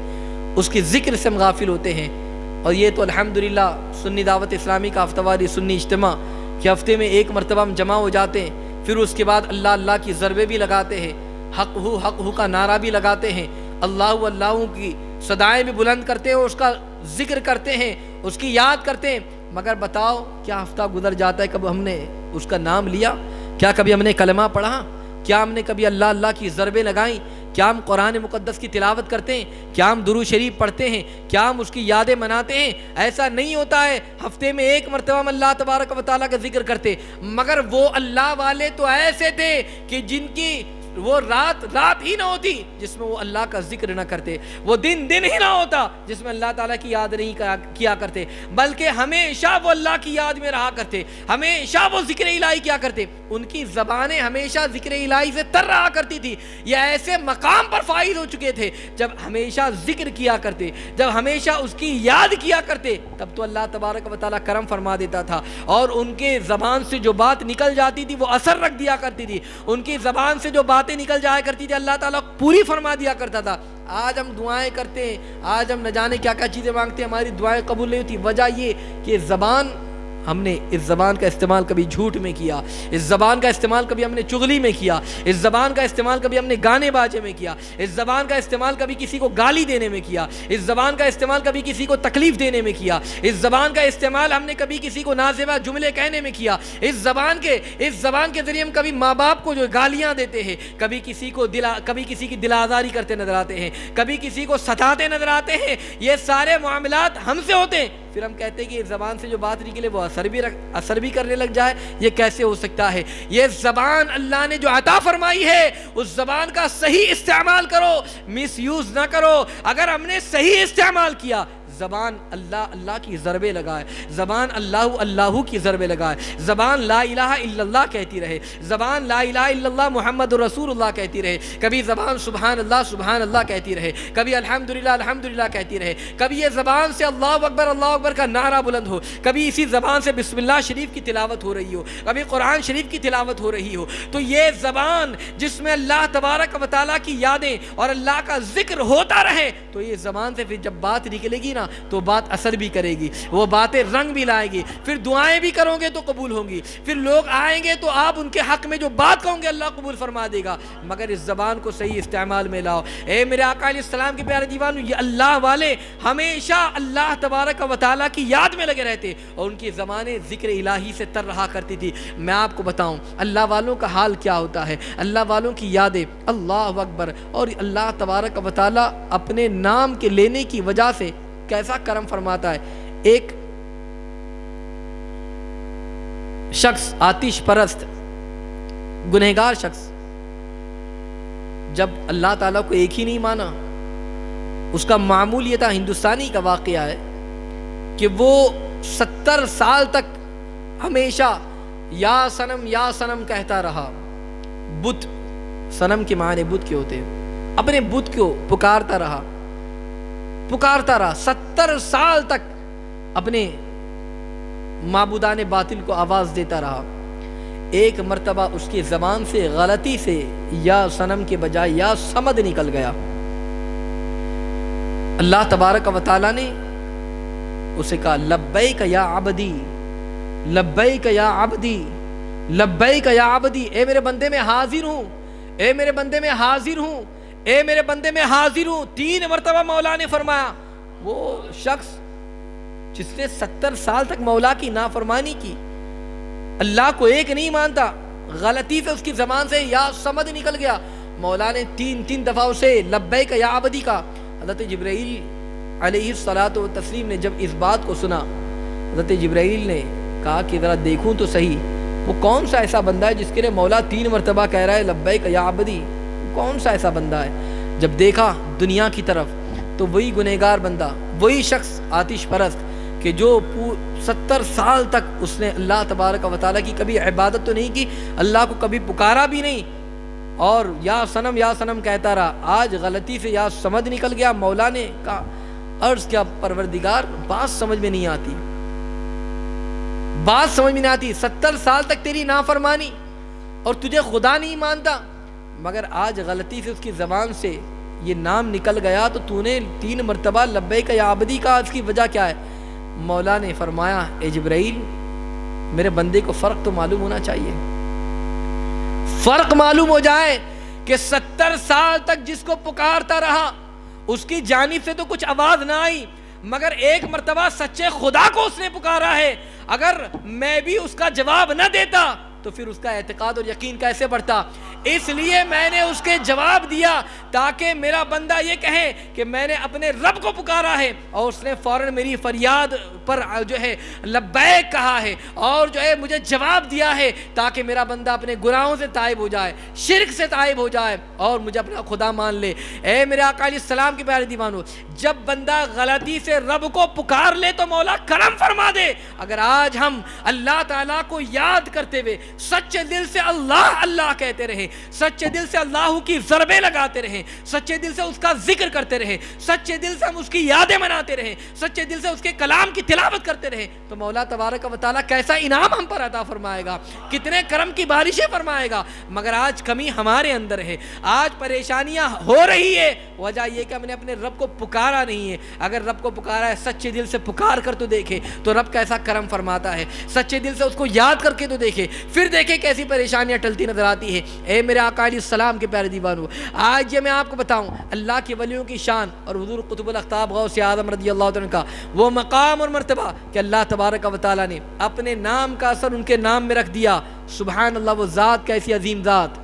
اس کی ذکر سے ہم غافل ہوتے ہیں۔ اور یہ تو الحمدللہ سنی دعوت اسلامی کا ہفتہ واری سنی اجتماع کہ ہفتے میں ایک مرتبہ ہم جمع ہو جاتے ہیں، پھر اس کے بعد اللہ اللہ کی ضربے بھی لگاتے ہیں، حق ہو کا نعرہ بھی لگاتے ہیں، اللہ اللہ کی صدائیں بھی بلند کرتے ہیں، اس کا ذکر کرتے ہیں، اس کی یاد کرتے ہیں۔ مگر بتاؤ کیا ہفتہ گزر جاتا ہے کب ہم نے اس کا نام لیا؟ کیا کبھی ہم نے کلمہ پڑھا؟ کیا ہم نے کبھی اللہ اللہ کی ضربیں لگائیں؟ کیا ہم قرآن مقدس کی تلاوت کرتے ہیں؟ کیا ہم درود شریف پڑھتے ہیں؟ کیا ہم اس کی یادیں مناتے ہیں؟ ایسا نہیں ہوتا ہے۔ ہفتے میں ایک مرتبہ ہم اللہ تبارک و تعالیٰ کا ذکر کرتے، مگر وہ اللہ والے تو ایسے تھے کہ جن کی وہ رات ہی نہ ہوتی جس میں وہ اللہ کا ذکر نہ کرتے، وہ دن ہی نہ ہوتا جس میں اللہ تعالیٰ کی یاد نہیں کیا کرتے، بلکہ ہمیشہ وہ اللہ کی یاد میں رہا کرتے، ہمیشہ وہ ذکر الہی کیا کرتے۔ ان کی زبانیں ہمیشہ ذکر الہی سے تر رہا کرتی تھی۔ یہ ایسے مقام پر فائز ہو چکے تھے جب ہمیشہ ذکر کیا کرتے، جب ہمیشہ اس کی یاد کیا کرتے، تب تو اللہ تبارک و تعالیٰ کرم فرما دیتا تھا، اور ان کے زبان سے جو بات نکل جاتی تھی وہ اثر رکھ دیا کرتی تھی۔ ان کی زبان سے جو باتیں نکل جایا کرتی تھی اللہ تعالیٰ پوری فرما دیا کرتا تھا۔ آج ہم دعائیں کرتے ہیں، آج ہم نہ جانے کیا کیا چیزیں مانگتے ہیں، ہماری دعائیں قبول نہیں ہوتی۔ وجہ یہ کہ زبان، ہم نے اس زبان کا استعمال کبھی جھوٹ میں کیا، اس زبان کا استعمال کبھی ہم نے چغلی میں کیا، اس زبان کا استعمال کبھی ہم نے گانے باجے میں کیا، اس زبان کا استعمال کبھی کسی کو گالی دینے میں کیا، اس زبان کا استعمال کبھی کسی کو تکلیف دینے میں کیا، اس زبان کا استعمال ہم نے کبھی کسی کو نازیبہ جملے کہنے میں کیا، اس زبان کے ذریعے ہم کبھی ماں باپ کو جو گالیاں دیتے ہیں، کبھی کسی کی دل آزاری کرتے نظر آتے ہیں، کبھی کسی کو ستاتے نظر آتے ہیں۔ یہ سارے معاملات ہم سے ہوتے ہیں، پھر ہم کہتے ہیں کہ اس زبان سے جو بات نکلے وہ اثر بھی کرنے لگ جائے۔ یہ کیسے ہو سکتا ہے؟ یہ زبان اللہ نے جو عطا فرمائی ہے، اس زبان کا صحیح استعمال کرو، مس یوز نہ کرو۔ اگر ہم نے صحیح استعمال کیا، زبان اللہ اللہ کی ضربے لگائے، زبان اللہ اللہ کی ضربے لگائے، زبان لا الہ الا اللہ کہتی رہے، زبان لا الہ الا اللہ محمد رسول اللہ کہتی رہے، کبھی زبان سبحان اللہ کہتی رہے، کبھی الحمدللہ کہتی رہے، کبھی یہ زبان سے اللہ اکبر کا نعرہ بلند ہو، کبھی اسی زبان سے بسم اللہ شریف کی تلاوت ہو رہی ہو، کبھی قرآن شریف کی تلاوت ہو رہی ہو۔ تو یہ زبان جس میں اللہ تبارک و تعالیٰ کی یادیں اور اللہ کا ذکر ہوتا رہے، تو یہ زبان سے پھر جب بات نکلے گی نا نا تو بات اثر بھی کرے گی، وہ باتیں رنگ بھی لائے گی، پھر دعائیں بھی کرو گے تو قبول ہوں گی، پھر لوگ آئیں گے تو آپ ان کے حق میں جو بات کہوں گے اللہ قبول فرما دے گا، مگر اس زبان کو صحیح استعمال میں لاؤ۔ اے میرے آقا علیہ السلام کے پیارے دیوانوں، یہ اللہ والے ہمیشہ اللہ تبارک و تعالیٰ کی یاد میں لگے رہتے اور ان کی زبانیں ذکر الہی سے تر رہا کرتی تھی۔ میں آپ کو بتاؤں اللہ والوں کا حال کیا ہوتا ہے، اللہ والوں کی یادیں اللہ اکبر، اور اللہ تبارک و تعالیٰ اپنے نام کے لینے کی وجہ سے کیسا کرم فرماتا ہے۔ ایک شخص آتش پرست گنہگار شخص جب اللہ تعالیٰ کو ایک ہی نہیں مانا، اس کا معمول یہ تھا، ہندوستانی کا واقعہ ہے کہ وہ 70 سال تک ہمیشہ یا سنم کہتا رہا۔ بت، سنم کے معنی بت کے ہوتے ہیں، اپنے بت کو پکارتا رہا 70 سال تک اپنے معبودان باطل کو آواز دیتا رہا۔ ایک مرتبہ اس کی زبان سے غلطی سے یا سنم کے بجائے یا صمد نکل گیا۔ اللہ تبارک و تعالیٰ نے اسے کہا لبیک یا عبدی، لبیک یا عبدی، لبیک یا عبدی، اے میرے بندے میں حاضر ہوں، اے میرے بندے میں حاضر ہوں، اے میرے بندے میں حاضر ہوں، 3 مرتبہ مولا نے فرمایا۔ وہ شخص جس نے 70 سال تک مولا کی نافرمانی کی، اللہ کو ایک نہیں مانتا، غلطی سے اس کی زبان سے یا صمد نکل گیا، مولا نے 3 دفعہ اسے لبیک یا عبدی کا۔ حضرت جبرائیل علیہ الصلاۃ والتسلیم نے جب اس بات کو سنا، حضرت جبرائیل نے کہا کہ ذرا دیکھوں تو صحیح وہ کون سا ایسا بندہ ہے جس کے لیے مولا 3 مرتبہ کہہ رہا ہے لبیک یا عبدی، کون سا ایسا بندہ ہے؟ جب دیکھا دنیا کی طرف تو وہی گنہگار بندہ، وہی شخص آتش پرست کہ جو 70 سال تک اس نے اللہ تبارک و تعالیٰ کی کبھی عبادت تو نہیں کی، اللہ کو کبھی پکارا بھی نہیں، اور یا سنم کہتا رہا۔ آج غلطی سے یا سمجھ نکل گیا، مولا نے کہا عرض کیا پروردگار، بات سمجھ میں نہیں آتی، بات سمجھ میں نہیں آتی، 70 سال تک تیری نافرمانی اور تجھے خدا نہیں مانتا، مگر آج غلطی سے اس کی زبان سے یہ نام نکل گیا تو نے 3 مرتبہ لبیک یا عبدی کا، اس کی وجہ کیا ہے؟ مولا نے فرمایا اے جبرائیل، میرے بندے کو فرق تو معلوم ہونا چاہیے، فرق معلوم ہو جائے کہ 70 سال تک جس کو پکارتا رہا اس کی جانب سے تو کچھ آواز نہ آئی، مگر ایک مرتبہ سچے خدا کو اس نے پکارا ہے، اگر میں بھی اس کا جواب نہ دیتا تو پھر اس کا اعتقاد اور یقین کیسے بڑھتا؟ اس لیے میں نے اس کے جواب دیا تاکہ میرا بندہ یہ کہے کہ میں نے اپنے رب کو پکارا ہے، اور اس نے فوراً میری فریاد پر جو ہے لبیک کہا ہے، اور جو ہے مجھے جواب دیا ہے تاکہ میرا بندہ اپنے گناہوں سے تائب ہو جائے، شرک سے تائب ہو جائے اور مجھے اپنا خدا مان لے۔ اے میرے آقا علیہ السلام کے پیارے دیوانو، جب بندہ غلطی سے رب کو پکار لے تو مولا کرم فرما دے۔ اگر آج ہم اللہ تعالیٰ کو یاد کرتے ہوئے سچے دل سے اللہ اللہ کہتے رہے، سچے دل سے اللہ کی ضربیں لگاتے رہے، سچے دل سے اس کا ذکر کرتے رہے، سچے دل سے ہم اس کی یادیں مناتے رہے، سچے دل سے اس کے کلام کی تلاوت کرتے رہے، تو مولا تبارک و تعالیٰ کیسا انعام ہم پر عطا فرمائے گا، کتنے کرم کی بارشیں فرمائے گا۔ مگر آج کمی ہمارے اندر ہے، آج پریشانیاں ہو رہی ہے، وجہ یہ کہ ہم نے اپنے رب کو پکارا نہیں ہے۔ اگر رب کو پکارا ہے، سچے دل سے پکار کر تو دیکھے تو رب کیسا کرم فرماتا ہے، سچے دل سے اس کو یاد کر کے تو دیکھے، پھر دیکھے کیسی پریشانیاں ٹلتی نظر آتی ہے۔ اے میرے آقا علیہ السلام کے پیارے دیوانو، آج یہ میں آپ کو بتاؤں اللہ کے ولیوں کی شان اور حضور قطب الاقطاب غوث اعظم رضی اللہ عنہ کا وہ مقام اور مرتبہ کہ اللہ تبارک و تعالیٰ نے اپنے نام کا اثر ان کے نام میں رکھ دیا۔ سبحان اللہ، وہ ذات کیسی عظیم ذات،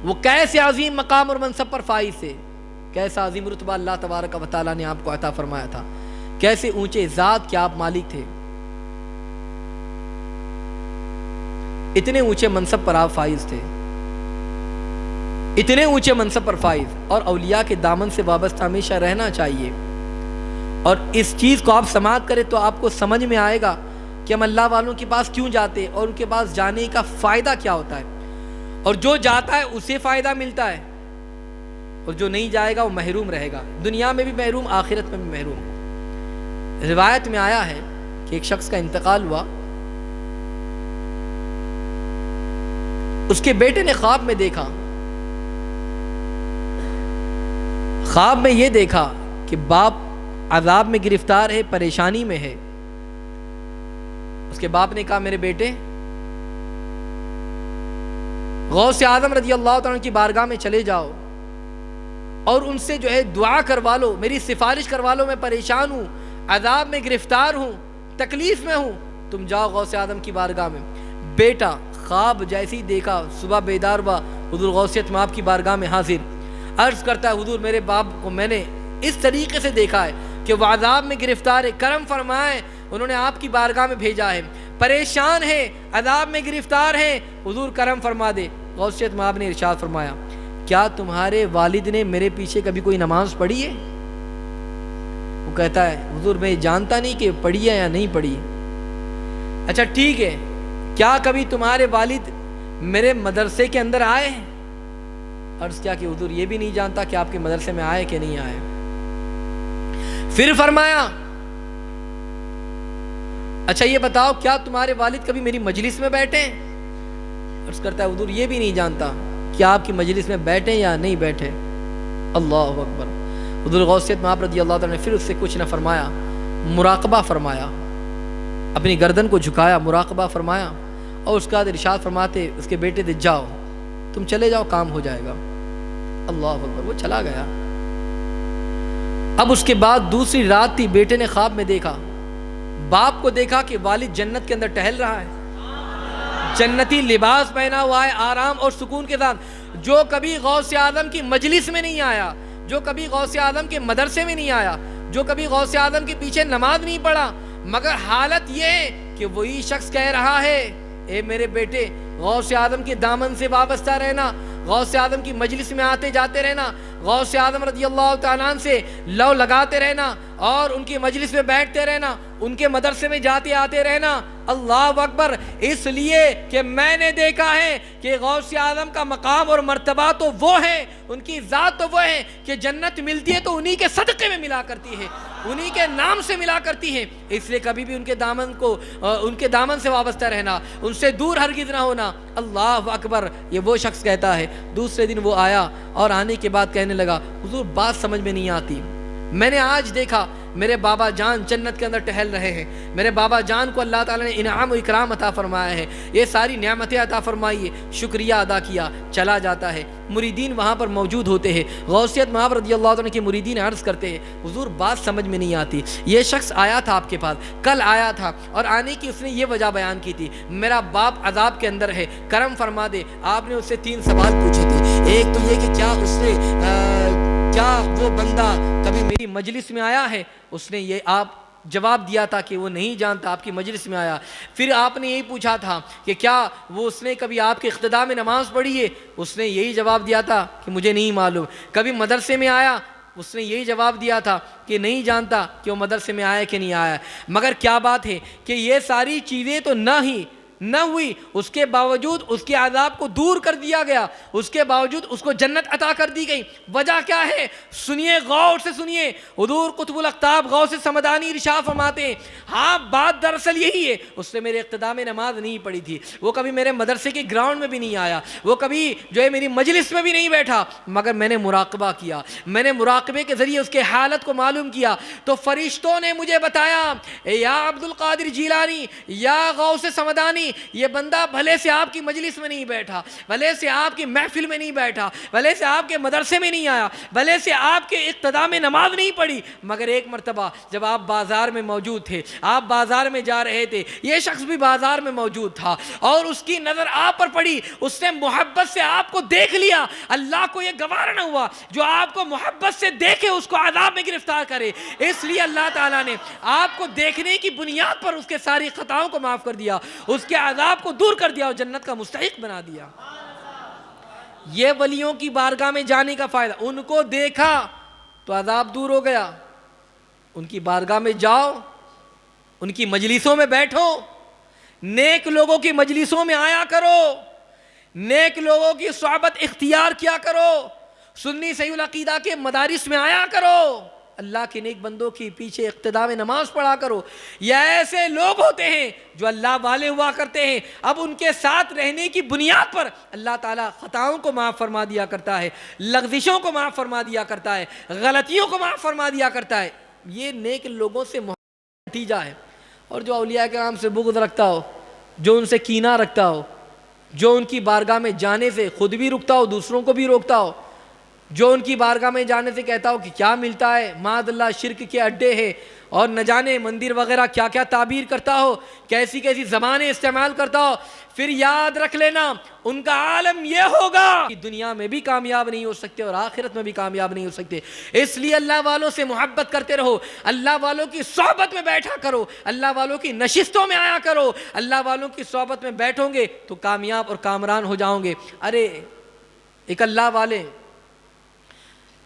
وہ کیسے عظیم مقام اور منصب پر فائز تھے، کیسا عظیم رتبہ اللہ تبارک و تعالیٰ نے آپ کو عطا فرمایا تھا، کیسے اونچے ذات کے آپ مالک تھے، اتنے اونچے منصب پر آپ فائز تھے، اتنے اونچے منصب پر فائز، اور اولیاء کے دامن سے وابستہ ہمیشہ رہنا چاہیے۔ اور اس چیز کو آپ سماعت کریں تو آپ کو سمجھ میں آئے گا کہ ہم اللہ والوں کے پاس کیوں جاتے اور ان کے پاس جانے کا فائدہ کیا ہوتا ہے، اور جو جاتا ہے اسے فائدہ ملتا ہے، اور جو نہیں جائے گا وہ محروم رہے گا، دنیا میں بھی محروم، آخرت میں بھی محروم۔ روایت میں آیا ہے کہ ایک شخص کا انتقال ہوا، اس کے بیٹے نے خواب میں دیکھا، خواب میں یہ دیکھا کہ باپ عذاب میں گرفتار ہے، پریشانی میں ہے۔ اس کے باپ نے کہا میرے بیٹے غوث اعظم رضی اللہ تعالیٰ عنہ کی بارگاہ میں چلے جاؤ اور ان سے جو ہے دعا کروا لو، میری سفارش کروا لو، میں پریشان ہوں، عذاب میں گرفتار ہوں، تکلیف میں ہوں، تم جاؤ غوث اعظم کی بارگاہ میں۔ بیٹا خواب جیسے ہی دیکھا صبح بیدار ہوا، حضور غوثیت مآب کی بارگاہ میں حاضر، عرض کرتا ہے حضور میرے باپ کو میں نے اس طریقے سے دیکھا ہے کہ وہ عذاب میں گرفتار ہے، کرم فرمائیں، انہوں نے آپ کی بارگاہ میں بھیجا ہے، پریشان ہے، عذاب میں گرفتار ہے، حضور کرم فرما دے۔ غوثیت مآب نے ارشاد فرمایا کیا تمہارے والد نے میرے پیچھے کبھی کوئی نماز پڑھی ہے؟ وہ کہتا ہے حضور میں جانتا نہیں کہ پڑھی ہے یا نہیں پڑھی ہے۔ اچھا ٹھیک ہے، کیا کبھی تمہارے والد میرے مدرسے کے اندر آئے ہیں؟ عرض کیا کہ حضور یہ بھی نہیں جانتا کہ آپ کے مدرسے میں آئے کہ نہیں آئے۔ پھر فرمایا اچھا یہ بتاؤ کیا تمہارے والد کبھی میری مجلس میں بیٹھے ہیں؟ عرض کرتا ہے حضور یہ بھی نہیں جانتا کہ آپ کی مجلس میں بیٹھے یا نہیں بیٹھے۔ اللہ اکبر۔ حضور غوثیت مآب رضی اللہ تعالیٰ نے پھر اس سے کچھ نہ فرمایا، مراقبہ فرمایا، اپنی گردن کو جھکایا، مراقبہ فرمایا، اور اس کے بعد ارشاد فرماتے اس کے بیٹے سے جاؤ تم چلے جاؤ، کام ہو جائے گا۔ اللہ اکبر۔ وہ چلا گیا۔ اب اس کے بعد دوسری رات تھی، بیٹے نے خواب میں دیکھا، باپ کو دیکھا کہ والد جنت کے اندر ٹہل رہا ہے، جنتی لباس پہنا ہوا ہے، آرام اور سکون کے ساتھ۔ جو کبھی غوث اعظم کی مجلس میں نہیں آیا، جو کبھی غوث اعظم کے مدرسے میں نہیں آیا، جو کبھی غوث اعظم کے پیچھے نماز نہیں پڑھا، مگر حالت یہ ہے کہ وہی شخص کہہ رہا ہے اے میرے بیٹے غوث اعظم کے دامن سے وابستہ رہنا، غوث اعظم کی مجلس میں آتے جاتے رہنا، غوث اعظم رضی اللہ تعالیٰ عنہ سے لو لگاتے رہنا اور ان کی مجلس میں بیٹھتے رہنا، ان کے مدرسے میں جاتے آتے رہنا۔ اللہ اکبر۔ اس لیے کہ میں نے دیکھا ہے کہ غوث اعظم کا مقام اور مرتبہ تو وہ ہے، ان کی ذات تو وہ ہے کہ جنت ملتی ہے تو انہی کے صدقے میں ملا کرتی ہے، انہی کے نام سے ملا کرتی ہے۔ اس لیے کبھی بھی ان کے دامن سے وابستہ رہنا، ان سے دور ہرگز نہ ہونا۔ اللہ اکبر۔ یہ وہ شخص کہتا ہے دوسرے دن وہ آیا اور آنے کے بعد کہنے لگا حضور بات سمجھ میں نہیں آتی، میں نے آج دیکھا میرے بابا جان جنت کے اندر ٹہل رہے ہیں، میرے بابا جان کو اللہ تعالیٰ نے انعام و اکرام عطا فرمایا ہے، یہ ساری نعمتیں عطا فرمائی ہے، شکریہ ادا کیا، چلا جاتا ہے۔ مریدین وہاں پر موجود ہوتے ہیں، غوثیت مآب رضی اللہ عنہ کے مریدین عرض کرتے ہیں حضور بات سمجھ میں نہیں آتی، یہ شخص آیا تھا آپ کے پاس، کل آیا تھا اور آنے کی اس نے یہ وجہ بیان کی تھی میرا باپ عذاب کے اندر ہے، کرم فرما دے۔ آپ نے اس سے 3 سوال پوچھے تھے، ایک تو یہ کہ کیا وہ بندہ کبھی میری مجلس میں آیا ہے؟ اس نے یہ آپ جواب دیا تھا کہ وہ نہیں جانتا، آپ کی مجلس میں آیا۔ پھر آپ نے یہی پوچھا تھا کہ کیا اس نے کبھی آپ کے اقتداء میں نماز پڑھی ہے؟ اس نے یہی جواب دیا تھا کہ مجھے نہیں معلوم۔ کبھی مدرسے میں آیا؟ اس نے یہی جواب دیا تھا کہ نہیں جانتا کہ وہ مدرسے میں آیا کہ نہیں آیا۔ مگر کیا بات ہے کہ یہ ساری چیزیں تو نہ ہوئی، اس کے باوجود اس کے عذاب کو دور کر دیا گیا، اس کے باوجود اس کو جنت عطا کر دی گئی۔ وجہ کیا ہے؟ سنیے، غور سے سنیے۔ حضور قطب الاقطاب غوث سمدانی ارشاد فرماتے ہیں ہاں بات دراصل یہی ہے، اس نے میرے اقتداء میں نماز نہیں پڑھی تھی، وہ کبھی میرے مدرسے کے گراؤنڈ میں بھی نہیں آیا، وہ کبھی جو ہے میری مجلس میں بھی نہیں بیٹھا، مگر میں نے مراقبہ کیا، میں نے مراقبے کے ذریعے اس کے حالت کو معلوم کیا تو فرشتوں نے مجھے بتایا یا عبد القادر جیلانی یا غوث سمدانی یہ بندہ بھلے سے آپ کی مجلس میں نہیں بیٹھا، بھلے سے آپ کی محفل میں نہیں بیٹھا، بھلے سے آپ کے مدرسے میں نہیں آیا، بھلے سے آپ کے اقتداء میں نماز نہیں پڑھی، مگر ایک مرتبہ جب آپ بازار میں موجود تھے، آپ بازار میں جا رہے تھے، یہ شخص بھی بازار میں موجود تھا اور اس کی نظر آپ پر پڑی، اس نے محبت سے آپ کو دیکھ لیا۔ اللہ کو یہ گوارا نہ ہوا جو آپ کو محبت سے دیکھے اس کو عذاب میں گرفتار کرے، اس لیے اللہ تعالیٰ نے آپ کو دیکھنے کی بنیاد پر اس کے ساری خطاؤں کو معاف کر دیا، اس کے عذاب کو دور کر دیا اور جنت کا مستحق بنا دیا۔ یہ ولیوں کی بارگاہ میں جانے کا فائدہ، ان کو دیکھا تو عذاب دور ہو گیا، ان کی بارگاہ میں جاؤ، ان کی مجلسوں میں بیٹھو، نیک لوگوں کی مجلسوں میں آیا کرو، نیک لوگوں کی صحبت اختیار کیا کرو، سنی صحیح العقیدہ کے مدارس میں آیا کرو، اللہ کے نیک بندوں کی پیچھے اقتداء میں نماز پڑھا کرو۔ یہ ایسے لوگ ہوتے ہیں جو اللہ والے ہوا کرتے ہیں، اب ان کے ساتھ رہنے کی بنیاد پر اللہ تعالیٰ خطاؤں کو معاف فرما دیا کرتا ہے، لغزشوں کو معاف فرما دیا کرتا ہے، غلطیوں کو معاف فرما دیا کرتا ہے۔ یہ نیک لوگوں سے محبت کا نتیجہ ہے۔ اور جو اولیاء کرام سے بغض رکھتا ہو، جو ان سے کینہ رکھتا ہو، جو ان کی بارگاہ میں جانے سے خود بھی رکتا ہو، دوسروں کو بھی روکتا ہو، جو ان کی بارگاہ میں جانے سے کہتا ہو کہ کیا ملتا ہے، معاذ اللہ شرک کے اڈے ہیں، اور نہ جانے مندر وغیرہ کیا کیا تعبیر کرتا ہو، کیسی کیسی زبانیں استعمال کرتا ہو، پھر یاد رکھ لینا ان کا عالم یہ ہوگا کہ دنیا میں بھی کامیاب نہیں ہو سکتے اور آخرت میں بھی کامیاب نہیں ہو سکتے۔ اس لیے اللہ والوں سے محبت کرتے رہو، اللہ والوں کی صحبت میں بیٹھا کرو، اللہ والوں کی نشستوں میں آیا کرو، اللہ والوں کی صحبت میں بیٹھو گے تو کامیاب اور کامران ہو جاؤ گے۔ ارے ایک اللہ والے،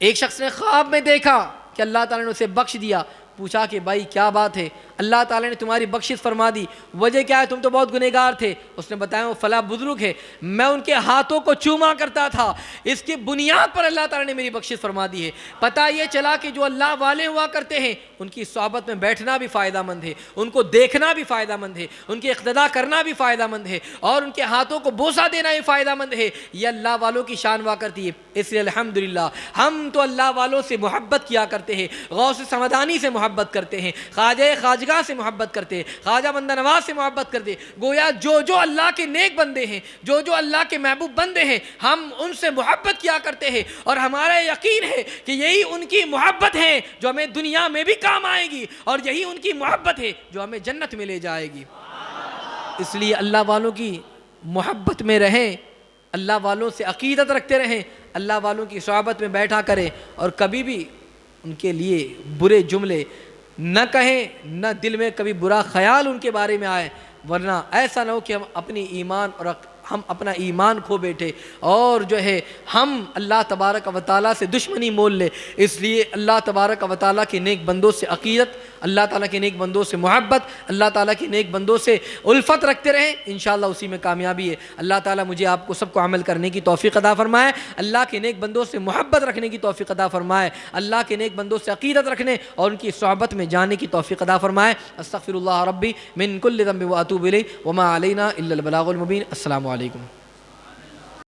ایک شخص نے خواب میں دیکھا کہ اللہ تعالیٰ نے اسے بخش دیا، پوچھا کہ بھائی کیا بات ہے؟ اللہ تعالیٰ نے تمہاری بخشش فرما دی، وجہ کیا ہے؟ تم تو بہت گنہگار تھے۔ اس نے بتایا وہ فلاں بزرگ ہے، میں ان کے ہاتھوں کو چوما کرتا تھا، اس کی بنیاد پر اللہ تعالیٰ نے میری بخشش فرما دی ہے۔ پتہ یہ چلا کہ جو اللہ والے ہوا کرتے ہیں ان کی صحبت میں بیٹھنا بھی فائدہ مند ہے، ان کو دیکھنا بھی فائدہ مند ہے، ان کے اقتداء کرنا بھی فائدہ مند ہے، اور ان کے ہاتھوں کو بوسہ دینا بھی فائدہ مند ہے۔ یہ اللہ والوں کی شان ہوا کرتی ہے۔ اس لیے الحمدللہ ہم تو اللہ والوں سے محبت کیا کرتے ہیں، غوث سمدانی سے محبت کرتے ہیں، خواجہ خواجگاہ سے محبت کرتے ہیں، خواجہ بندہ نواز سے محبت کرتے ہیں۔ گویا جو اللہ کے نیک بندے ہیں، جو اللہ کے محبوب بندے ہیں، ہم ان سے محبت کیا کرتے ہیں، اور ہمارا یقین ہے کہ یہی ان کی محبت ہے جو ہمیں دنیا میں بھی کام آئے گی، اور یہی ان کی محبت ہے جو ہمیں جنت میں لے جائے گی۔ اس لیے اللہ والوں کی محبت میں رہیں، اللہ والوں سے عقیدت رکھتے رہیں، اللہ والوں کی صحبت میں بیٹھا کریں، اور کبھی بھی ان کے لیے برے جملے نہ کہیں، نہ دل میں کبھی برا خیال ان کے بارے میں آئے، ورنہ ایسا نہ ہو کہ ہم اپنا ایمان کھو بیٹھے اور جو ہے ہم اللہ تبارک و تعالیٰ سے دشمنی مول لے۔ اس لیے اللہ تبارک و تعالیٰ کے نیک بندوں سے عقیدت، اللہ تعالیٰ کے نیک بندوں سے محبت، اللہ تعالیٰ کے نیک بندوں سے الفت رکھتے رہیں، انشاءاللہ اسی میں کامیابی ہے۔ اللہ تعالیٰ مجھے آپ کو سب کو عمل کرنے کی توفیق عطا فرمائے، اللہ کے نیک بندوں سے محبت رکھنے کی توفیق عطا فرمائے، اللہ کے نیک بندوں سے عقیدت رکھنے اور ان کی صحبت میں جانے کی توفیق عطا فرمائے۔ استغفر اللہ ربی من کل ذنب واتوب الیہ وما علینا الا البلاغ المبین۔ السلام علیکم۔